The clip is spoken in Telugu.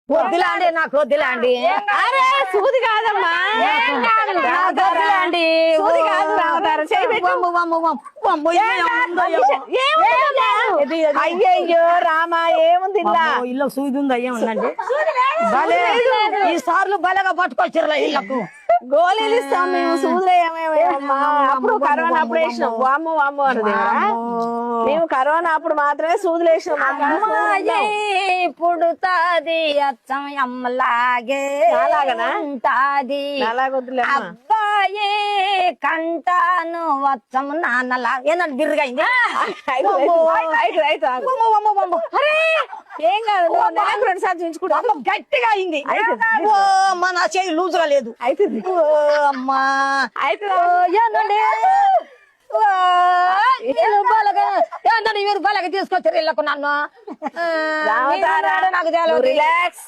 వద్దులాండి నాకు వద్దులాండి అరే సూది కాదమ్మా వద్దులాండి సూది కాదు రామతార అయ్యయ్యో రామా ఏముంది ఇల్లు సూది ఉంది అయ్యేముందండి భలే ఈ సార్లు భలేగా పట్టుకొచ్చారు ఇళ్ళకు గోళీలు ఇస్తాం మేము సూదులేమేమమ్మా అప్పుడు కరోనా అప్పుడు వేసినాం వామ్మ వామ్మ అన్నది మేము కరోనా అప్పుడు మాత్రమే సూదులు వేసినాం పుడుతాది అచ్చం అమ్మలాగే అలాగనా ఉంటాది అలాగొద్దులే అబ్బాయి కంటాను వచ్చము నాన్నలా ఏందంటే బిర్రుగా అయింది ఏం కాదు నాకు 2 సార్లు చూపించుకుంటా గట్టిగా అయింది మన చేయి లూజుగా లేదు అవుతుంది అమ్మా అవుతుంది ఏందండి మీరు బలగా తీసుకొచ్చారు ఇళ్ళకు నన్ను నాకు తెలియదు రిలాక్స్